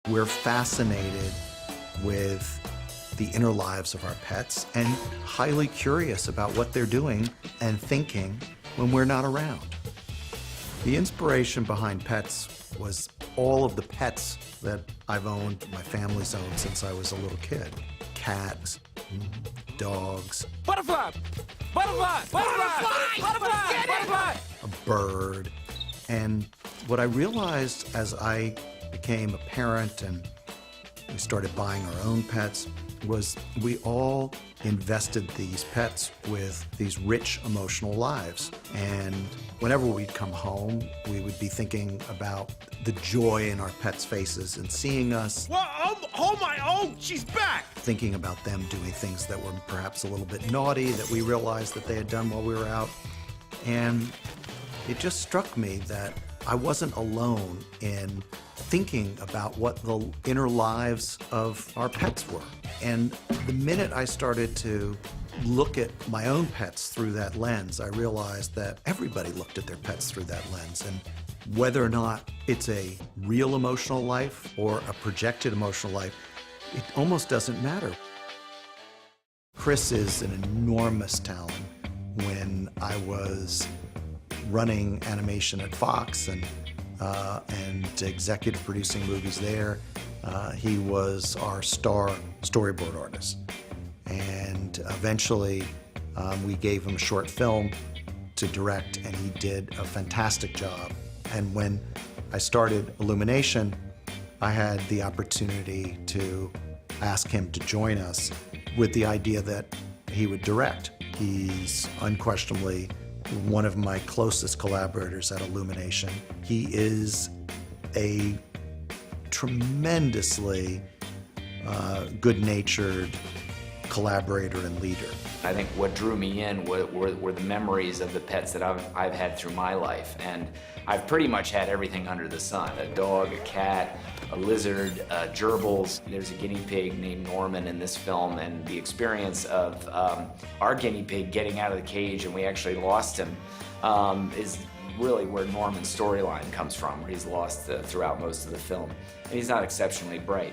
We're fascinated with the inner lives of our pets and highly curious about what they're doing and thinking when we're not around. The inspiration behind Pets was all of the pets that I've owned, my family's owned since I was a little kid. Cats, dogs, Butterfly! Butterfly! Butterfly! Butterfly! Butterfly! a bird. And what I realized as I became a parent and we started buying our own pets was we all invested these pets with these rich emotional lives. And whenever we'd come home, we would be thinking about the joy in our pets' faces and seeing us. Well, oh, she's back! Thinking about them doing things that were perhaps a little bit naughty that we realized that they had done while we were out. And it just struck me that I wasn't alone in thinking about what the inner lives of our pets were. And the minute I started to look at my own pets through that lens, I realized that everybody looked at their pets through that lens. And whether or not it's a real emotional life or a projected emotional life, it almost doesn't matter. Chris is an enormous talent. When I was running animation at Fox and executive producing movies there, he was our star storyboard artist. And eventually we gave him a short film to direct, and he did a fantastic job. And when I started Illumination, I had the opportunity to ask him to join us with the idea that he would direct. He's unquestionably one of my closest collaborators at Illumination. He is a tremendously good-natured collaborator and leader. I think what drew me in were the memories of the pets that I've had through my life. And I've pretty much had everything under the sun. A dog, a cat, a lizard, gerbils. There's a guinea pig named Norman in this film, and the experience of our guinea pig getting out of the cage and we actually lost him is really where Norman's storyline comes from, where he's lost throughout most of the film. And he's not exceptionally bright.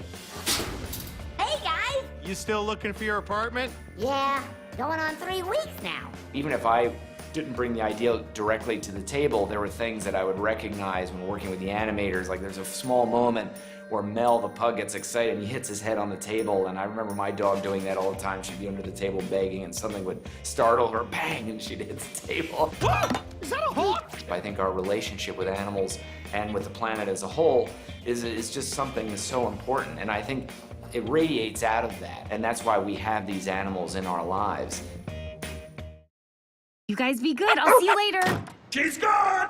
Hey, guys! You still looking for your apartment? Yeah, going on 3 weeks now. Even if I didn't bring the idea directly to the table, there were things that I would recognize when working with the animators. Like there's a small moment where Mel, the pug, gets excited and he hits his head on the table, and I remember my dog doing that all the time. She'd be under the table begging and something would startle her, bang, and she'd hit the table. Is that a hawk? I think our relationship with animals and with the planet as a whole is just something that's so important, and I think it radiates out of that, and that's why we have these animals in our lives. You guys be good. I'll see you later. She's gone!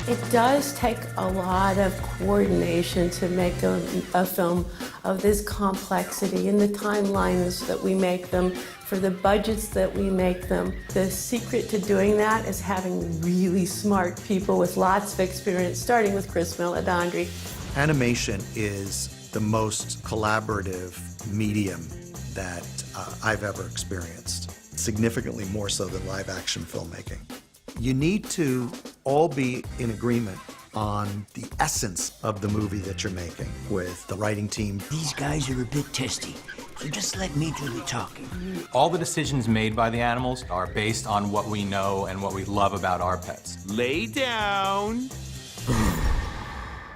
It does take a lot of coordination to make a film of this complexity in the timelines that we make them, for the budgets that we make them. The secret to doing that is having really smart people with lots of experience, starting with Chris Meledandri. Animation is the most collaborative medium that I've ever experienced, significantly more so than live action filmmaking. You need to all be in agreement on the essence of the movie that you're making with the writing team. These guys are a bit testy, so just let me do the talking. All the decisions made by the animals are based on what we know and what we love about our pets. Lay down.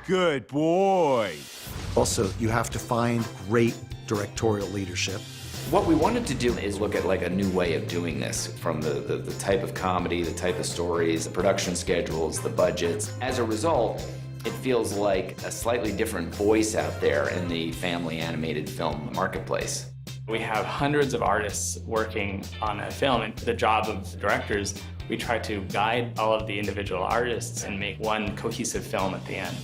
Good boy. Also, you have to find great directorial leadership. What we wanted to do is look at like a new way of doing this, from the type of comedy, the type of stories, the production schedules, the budgets. As a result, it feels like a slightly different voice out there in the family animated film marketplace. We have hundreds of artists working on a film, and the job of directors, we try to guide all of the individual artists and make one cohesive film at the end.